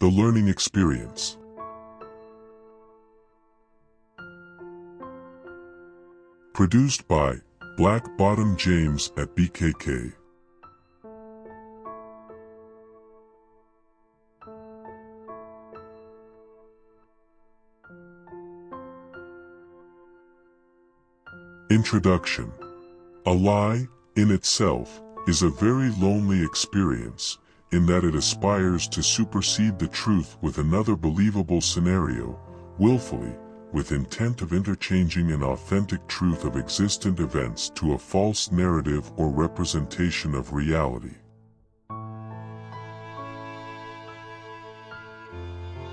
The learning experience. Produced by Black Bottom James at BKK. Introduction. A lie, in itself, is a very lonely experience, in that it aspires to supersede the truth with another believable scenario, willfully, with intent of interchanging an authentic truth of existent events to a false narrative or representation of reality.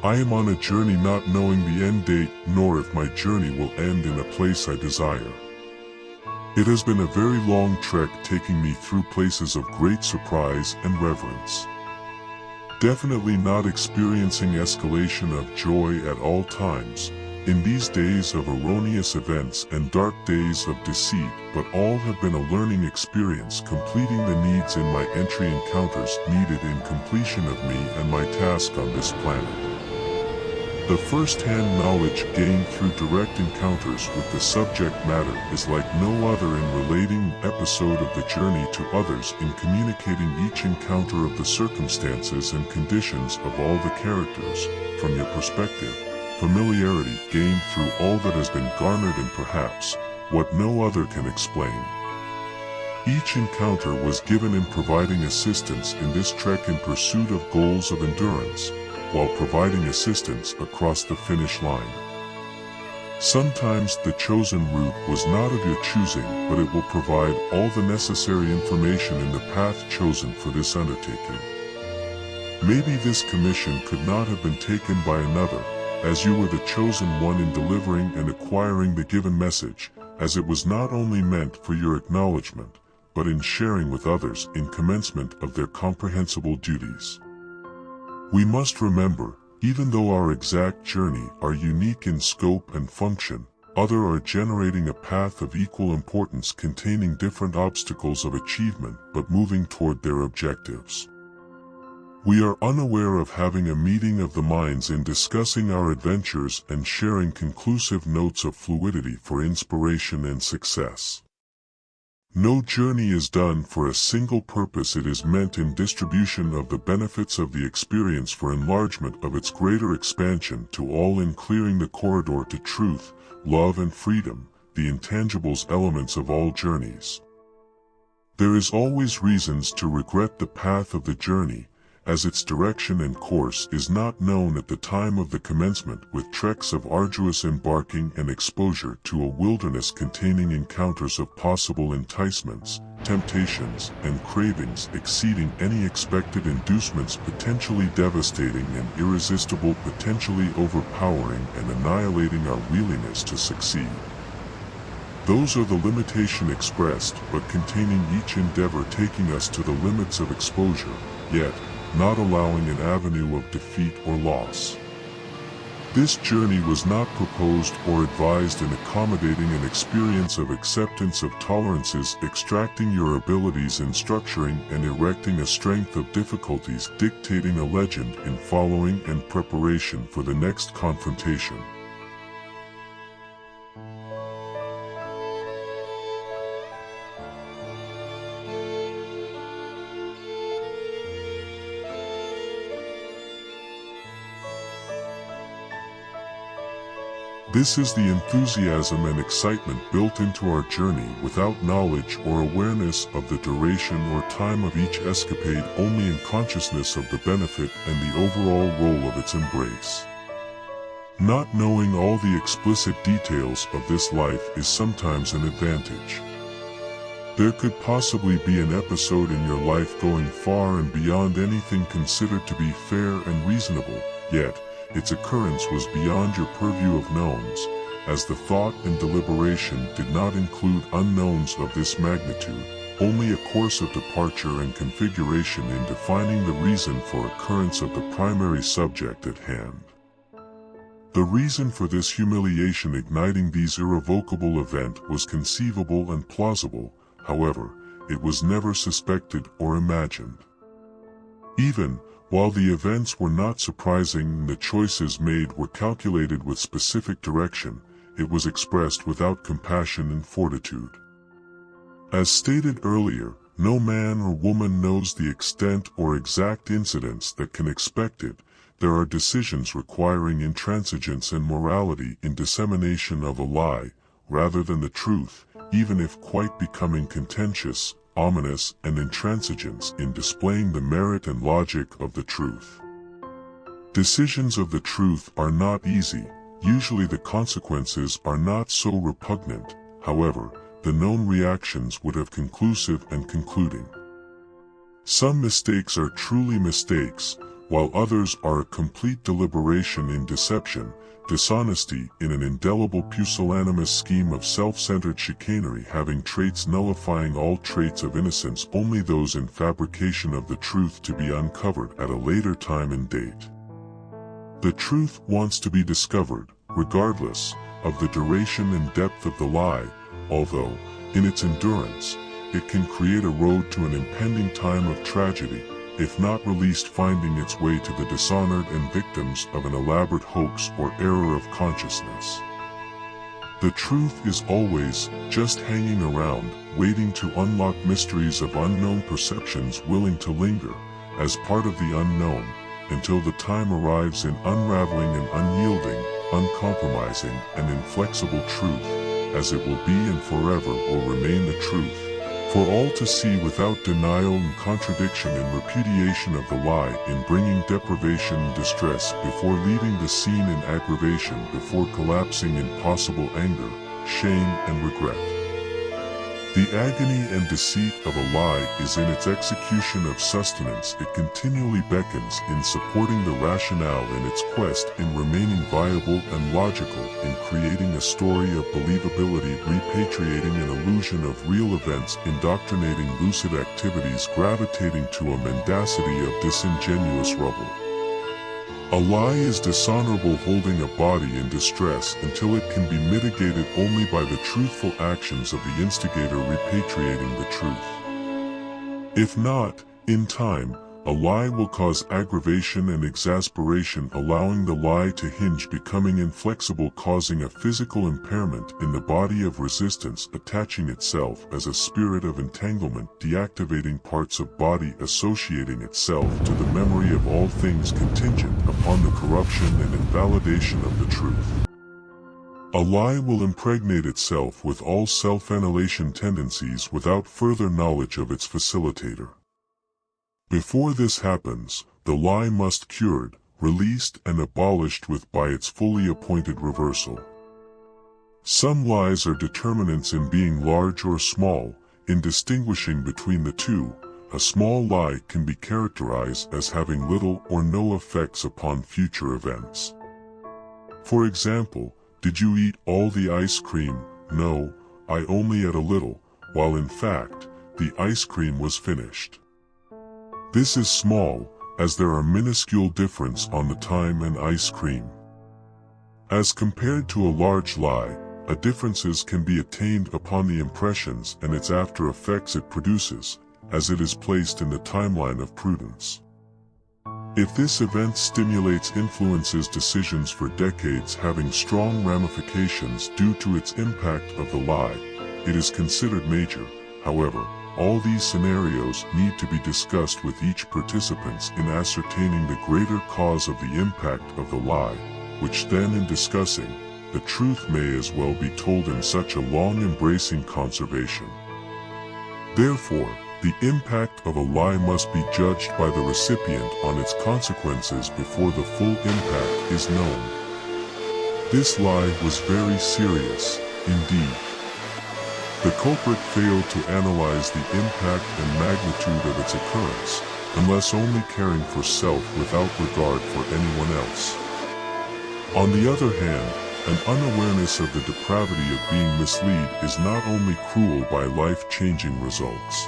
I am on a journey not knowing the end date, nor if my journey will end in a place I desire. It has been a very long trek, taking me through places of great surprise and reverence. Definitely not experiencing escalation of joy at all times, in these days of erroneous events and dark days of deceit, but all have been a learning experience, completing the needs in my entry encounters needed in completion of me and my task on this planet. The first-hand knowledge gained through direct encounters with the subject matter is like no other in relating an episode of the journey to others, in communicating each encounter of the circumstances and conditions of all the characters, from your perspective, familiarity gained through all that has been garnered, and perhaps what no other can explain. Each encounter was given in providing assistance in this trek in pursuit of goals of endurance, while providing assistance across the finish line. Sometimes the chosen route was not of your choosing, but it will provide all the necessary information in the path chosen for this undertaking. Maybe this commission could not have been taken by another, as you were the chosen one in delivering and acquiring the given message, as it was not only meant for your acknowledgement, but in sharing with others in commencement of their comprehensible duties. We must remember, even though our exact journey are unique in scope and function, others are generating a path of equal importance containing different obstacles of achievement but moving toward their objectives. We are unaware of having a meeting of the minds in discussing our adventures and sharing conclusive notes of fluidity for inspiration and success. No journey is done for a single purpose. It is meant in distribution of the benefits of the experience for enlargement of its greater expansion to all, in clearing the corridor to truth, love and freedom, the intangibles elements of all journeys. There is always reasons to regret the path of the journey, as its direction and course is not known at the time of the commencement, with treks of arduous embarking and exposure to a wilderness containing encounters of possible enticements, temptations, and cravings exceeding any expected inducements, potentially devastating and irresistible, potentially overpowering and annihilating our willingness to succeed. Those are the limitation expressed, but containing each endeavor taking us to the limits of exposure, yet not allowing an avenue of defeat or loss. This journey was not proposed or advised in accommodating an experience of acceptance of tolerances, extracting your abilities in structuring and erecting a strength of difficulties, dictating a legend in following and preparation for the next confrontation. This is the enthusiasm and excitement built into our journey without knowledge or awareness of the duration or time of each escapade, only in consciousness of the benefit and the overall role of its embrace. Not knowing all the explicit details of this life is sometimes an advantage. There could possibly be an episode in your life going far and beyond anything considered to be fair and reasonable, yet its occurrence was beyond your purview of knowns, as the thought and deliberation did not include unknowns of this magnitude, only a course of departure and configuration in defining the reason for occurrence of the primary subject at hand. The reason for this humiliation igniting these irrevocable event was conceivable and plausible, however, it was never suspected or imagined. Even While the events were not surprising and the choices made were calculated with specific direction, it was expressed without compassion and fortitude. As stated earlier, no man or woman knows the extent or exact incidents that can expect it. There are decisions requiring intransigence and morality in dissemination of a lie, rather than the truth, even if quite becoming contentious, ominous, and intransigence in displaying the merit and logic of the truth. Decisions of the truth are not easy. Usually the consequences are not so repugnant. However, the known reactions would have conclusive and concluding. Some mistakes are truly mistakes, while others are a complete deliberation in deception, dishonesty in an indelible pusillanimous scheme of self-centered chicanery having traits nullifying all traits of innocence, only those in fabrication of the truth to be uncovered at a later time and date. The truth wants to be discovered, regardless of the duration and depth of the lie, although, in its endurance, it can create a road to an impending time of tragedy, if not released, finding its way to the dishonored and victims of an elaborate hoax or error of consciousness. The truth is always just hanging around, waiting to unlock mysteries of unknown perceptions, willing to linger, as part of the unknown, until the time arrives in unraveling an unyielding, uncompromising, and inflexible truth, as it will be and forever will remain the truth, for all to see without denial and contradiction and repudiation of the lie, in bringing deprivation and distress before leaving the scene in aggravation, before collapsing in possible anger, shame, and regret. The agony and deceit of a lie is in its execution of sustenance. It continually beckons in supporting the rationale in its quest in remaining viable and logical, in creating a story of believability, repatriating an illusion of real events, indoctrinating lucid activities, gravitating to a mendacity of disingenuous rubble. A lie is dishonorable, holding a body in distress until it can be mitigated only by the truthful actions of the instigator repatriating the truth. If not, in time, a lie will cause aggravation and exasperation, allowing the lie to hinge, becoming inflexible, causing a physical impairment in the body of resistance, attaching itself as a spirit of entanglement, deactivating parts of body, associating itself to the memory of all things, contingent upon the corruption and invalidation of the truth. A lie will impregnate itself with all self-annihilation tendencies without further knowledge of its facilitator. Before this happens, the lie must cured, released, and abolished with by its fully appointed reversal. Some lies are determinants in being large or small. In distinguishing between the two, a small lie can be characterized as having little or no effects upon future events. For example, did you eat all the ice cream? No, I only ate a little, while in fact, the ice cream was finished. This is small, as there are minuscule difference on the time and ice cream. As compared to a large lie, differences can be attained upon the impressions and its after effects it produces, as it is placed in the timeline of prudence. If this event stimulates, influences decisions for decades, having strong ramifications due to its impact of the lie, it is considered major. However, all these scenarios need to be discussed with each participant in ascertaining the greater cause of the impact of the lie, which then in discussing, the truth may as well be told in such a long embracing conservation. Therefore, the impact of a lie must be judged by the recipient on its consequences before the full impact is known. This lie was very serious, indeed. The culprit failed to analyze the impact and magnitude of its occurrence, unless only caring for self without regard for anyone else. On the other hand, an unawareness of the depravity of being misled is not only cruel by life-changing results.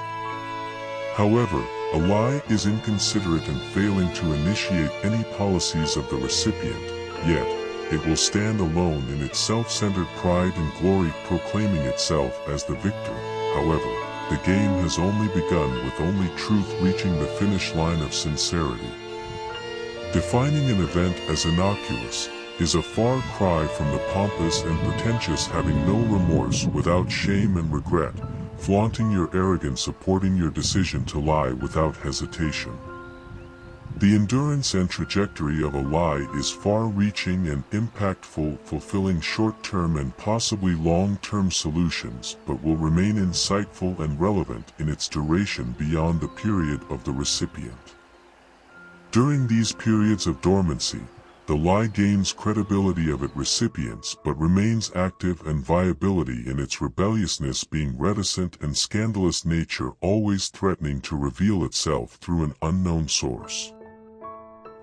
However, a lie is inconsiderate in failing to initiate any policies of the recipient, yet, it will stand alone in its self-centered pride and glory, proclaiming itself as the victor. However, the game has only begun, with only truth reaching the finish line of sincerity. Defining an event as innocuous is a far cry from the pompous and pretentious having no remorse without shame and regret, flaunting your arrogance supporting your decision to lie without hesitation. The endurance and trajectory of a lie is far-reaching and impactful, fulfilling short-term and possibly long-term solutions, but will remain insightful and relevant in its duration beyond the period of the recipient. During these periods of dormancy, the lie gains credibility of its recipients but remains active and viability in its rebelliousness, being reticent and scandalous nature, always threatening to reveal itself through an unknown source.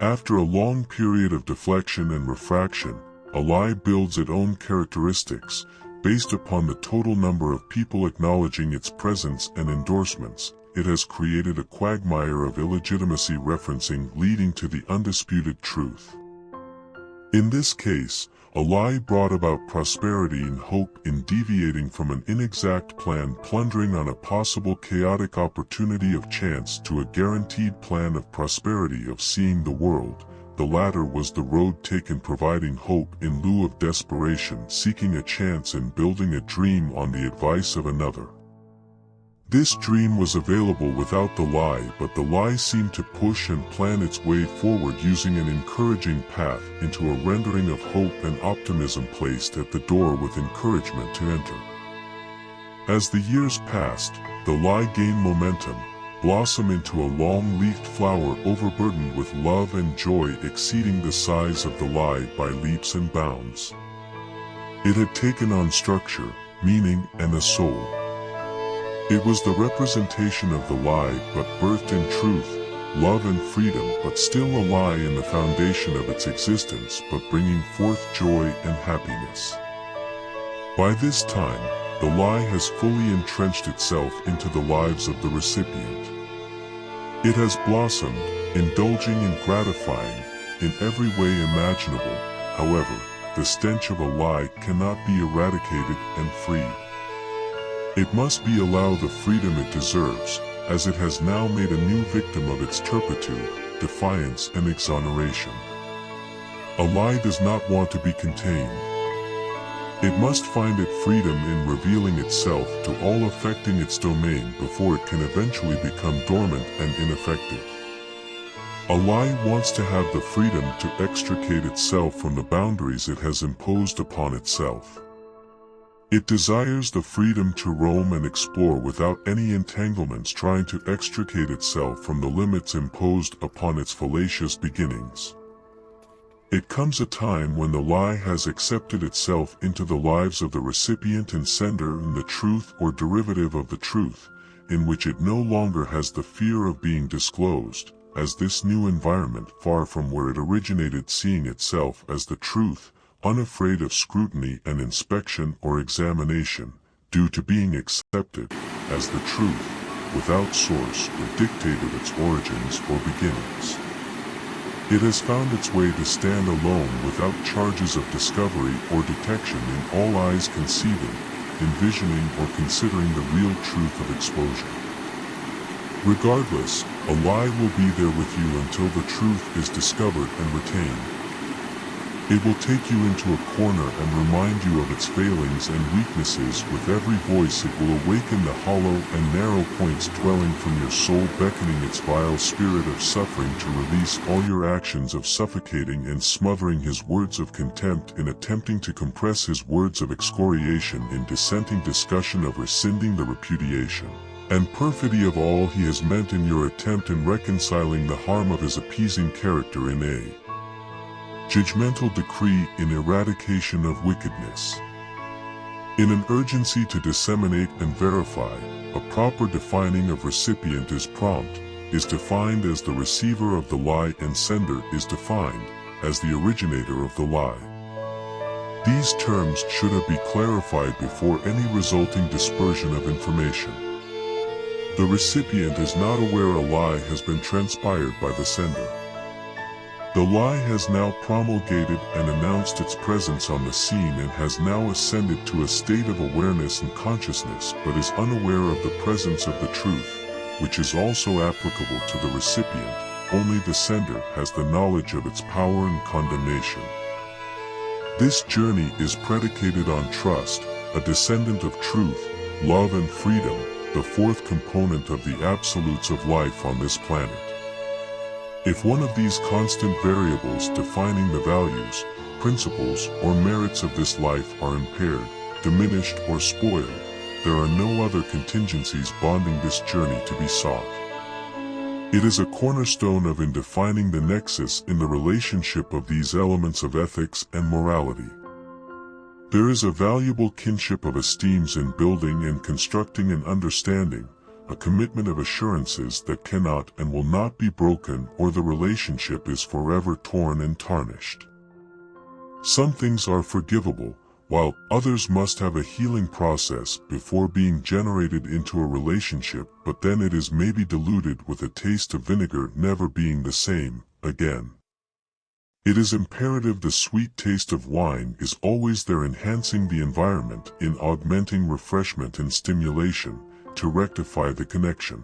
After a long period of deflection and refraction, a lie builds its own characteristics, based upon the total number of people acknowledging its presence and endorsements. It has created a quagmire of illegitimacy referencing leading to the undisputed truth. In this case, a lie brought about prosperity and hope in deviating from an inexact plan, plundering on a possible chaotic opportunity of chance to a guaranteed plan of prosperity of seeing the world. The latter was the road taken, providing hope in lieu of desperation, seeking a chance and building a dream on the advice of another. This dream was available without the lie, but the lie seemed to push and plan its way forward using an encouraging path into a rendering of hope and optimism placed at the door with encouragement to enter. As the years passed, the lie gained momentum, blossomed into a long-leafed flower overburdened with love and joy exceeding the size of the lie by leaps and bounds. It had taken on structure, meaning, and a soul. It was the representation of the lie, but birthed in truth, love and freedom, but still a lie in the foundation of its existence, but bringing forth joy and happiness. By this time, the lie has fully entrenched itself into the lives of the recipient. It has blossomed, indulging and gratifying, in every way imaginable. However, the stench of a lie cannot be eradicated and freed. It must be allowed the freedom it deserves, as it has now made a new victim of its turpitude, defiance and exoneration. A lie does not want to be contained. It must find its freedom in revealing itself to all affecting its domain before it can eventually become dormant and ineffective. A lie wants to have the freedom to extricate itself from the boundaries it has imposed upon itself. It desires the freedom to roam and explore without any entanglements, trying to extricate itself from the limits imposed upon its fallacious beginnings. It comes a time when the lie has accepted itself into the lives of the recipient and sender in the truth or derivative of the truth, in which it no longer has the fear of being disclosed, as this new environment, far from where it originated, seeing itself as the truth, unafraid of scrutiny and inspection or examination, due to being accepted as the truth, without source or dictate of its origins or beginnings. It has found its way to stand alone without charges of discovery or detection in all eyes conceiving, envisioning or considering the real truth of exposure. Regardless, a lie will be there with you until the truth is discovered and retained. It will take you into a corner and remind you of its failings and weaknesses. With every voice it will awaken the hollow and narrow points dwelling from your soul, beckoning its vile spirit of suffering to release all your actions of suffocating and smothering his words of contempt in attempting to compress his words of excoriation in dissenting discussion of rescinding the repudiation and perfidy of all he has meant in your attempt in reconciling the harm of his appeasing character in a judgmental decree in eradication of wickedness. In an urgency to disseminate and verify, a proper defining of recipient is prompt, is defined as the receiver of the lie, and sender is defined as the originator of the lie. These terms should have been clarified before any resulting dispersion of information. The recipient is not aware a lie has been transpired by the sender. The lie has now promulgated and announced its presence on the scene and has now ascended to a state of awareness and consciousness, but is unaware of the presence of the truth, which is also applicable to the recipient, only the sender has the knowledge of its power and condemnation. This journey is predicated on trust, a descendant of truth, love and freedom, the fourth component of the absolutes of life on this planet. If one of these constant variables defining the values, principles, or merits of this life are impaired, diminished, or spoiled, there are no other contingencies bonding this journey to be sought. It is a cornerstone of in defining the nexus in the relationship of these elements of ethics and morality. There is a valuable kinship of esteems in building and constructing an understanding, a commitment of assurances that cannot and will not be broken, or the relationship is forever torn and tarnished. Some things are forgivable, while others must have a healing process before being generated into a relationship, but then it is maybe diluted with a taste of vinegar, never being the same again. It is imperative the sweet taste of wine is always there, enhancing the environment, in augmenting refreshment and stimulation, to rectify the connection.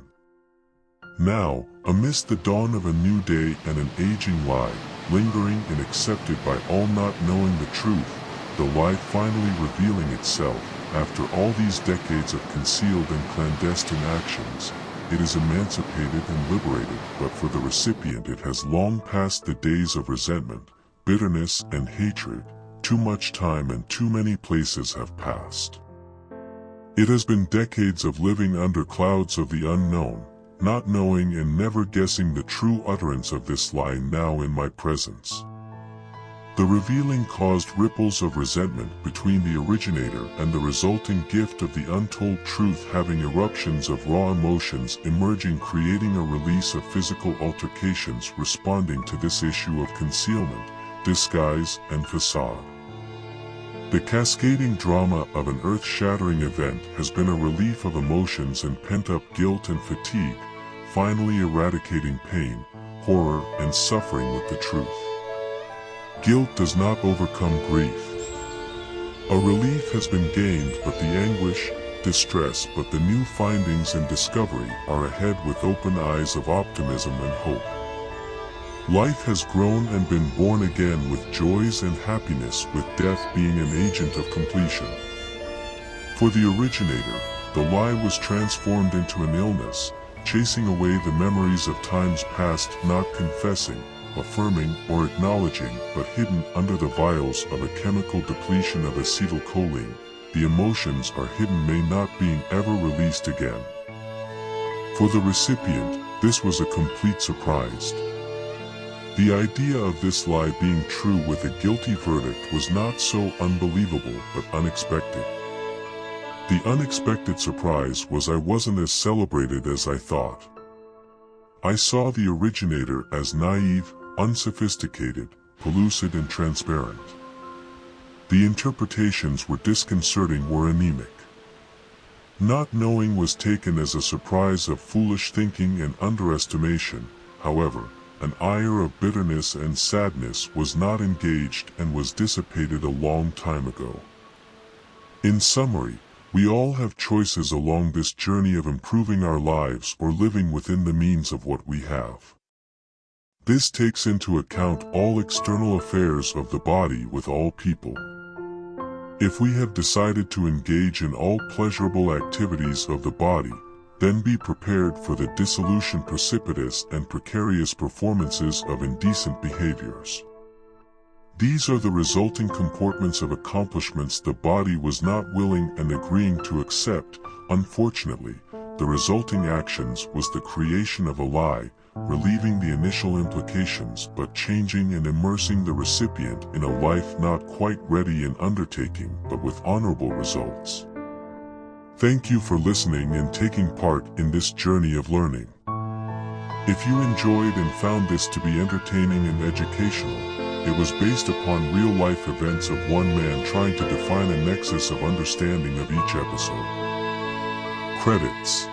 Now, amidst the dawn of a new day and an aging lie, lingering and accepted by all not knowing the truth, the lie finally revealing itself, after all these decades of concealed and clandestine actions, it is emancipated and liberated, but for the recipient it has long passed the days of resentment, bitterness and hatred. Too much time and too many places have passed. It has been decades of living under clouds of the unknown, not knowing and never guessing the true utterance of this lie now in my presence. The revealing caused ripples of resentment between the originator and the resulting gift of the untold truth, having eruptions of raw emotions emerging, creating a release of physical altercations responding to this issue of concealment, disguise, and facade. The cascading drama of an earth-shattering event has been a relief of emotions and pent-up guilt and fatigue, finally eradicating pain, horror, and suffering with the truth. Guilt does not overcome grief. A relief has been gained, but the anguish, distress, but the new findings and discovery are ahead with open eyes of optimism and hope. Life has grown and been born again with joys and happiness, with death being an agent of completion. For the originator, the lie was transformed into an illness, chasing away the memories of times past, not confessing, affirming, or acknowledging, but hidden under the vials of a chemical depletion of acetylcholine. The emotions are hidden, may not being ever released again. For the recipient, this was a complete surprise. The idea of this lie being true with a guilty verdict was not so unbelievable, but unexpected. The unexpected surprise was I wasn't as celebrated as I thought. I saw the originator as naive, unsophisticated, pellucid and transparent. The interpretations were disconcerting, were anemic. Not knowing was taken as a surprise of foolish thinking and underestimation. However, an ire of bitterness and sadness was not engaged and was dissipated a long time ago. In summary, we all have choices along this journey of improving our lives or living within the means of what we have. This takes into account all external affairs of the body with all people. If we have decided to engage in all pleasurable activities of the body, then be prepared for the dissolution, precipitous and precarious performances of indecent behaviors. These are the resulting comportments of accomplishments the body was not willing and agreeing to accept. Unfortunately, the resulting actions was the creation of a lie, relieving the initial implications but changing and immersing the recipient in a life not quite ready in undertaking, but with honorable results. Thank you for listening and taking part in this journey of learning. If you enjoyed and found this to be entertaining and educational, it was based upon real-life events of one man trying to define a nexus of understanding of each episode. Credits.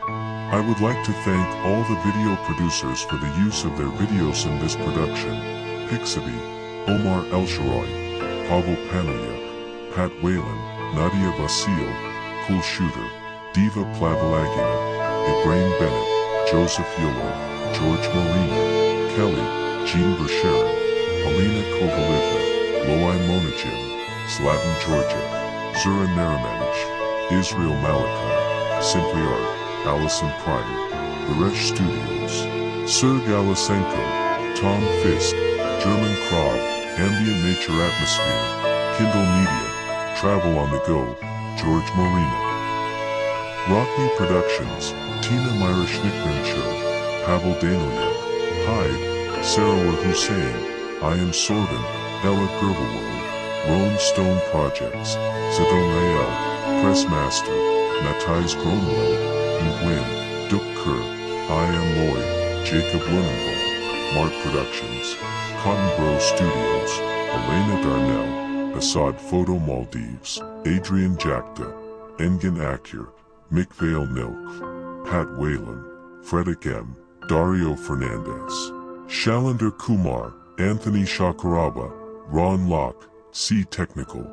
I would like to thank all the video producers for the use of their videos in this production: Pixabay, Omar El-Shaarawy, Pavel Panayev, Pat Whalen, Nadia Vasil, Cool Shooter, Diva Plavalagina, Ibrahim Bennett, Joseph Yolo, George Molina, Kelly, Jean Bersharon, Alina Kovaleva, Loai Monajim, Zlatan Georgia, Zura Naramanich, Israel Malachi, Simply Art, Allison Pryor, Varesh Studios, Serg Alisenko, Tom Fisk, German Krog, Ambient Nature Atmosphere, Kindle Media, Travel on the Go, George Morena. Rockney Productions, Tina Myra Schnickmancher, Pavel Danoyak, Hyde, Sarah Hussein, I Am Sorvin, Ella Gerberworld, Rome Stone Projects, Zidon Ayel, Pressmaster, Matthijs Gronwald, Nguyen, Duke Kerr, I Am Lloyd, Jacob Lunenbaum, Mart Productions, Cotton Grow Studios, Elena Darnell, Assad Photo Maldives, Adrian Jakta, Engen Akyur, Mikvail Nilk, Pat Whalen, Frederick M., Dario Fernandez, Shalander Kumar, Anthony Shakaraba, Ron Locke, C. Technical,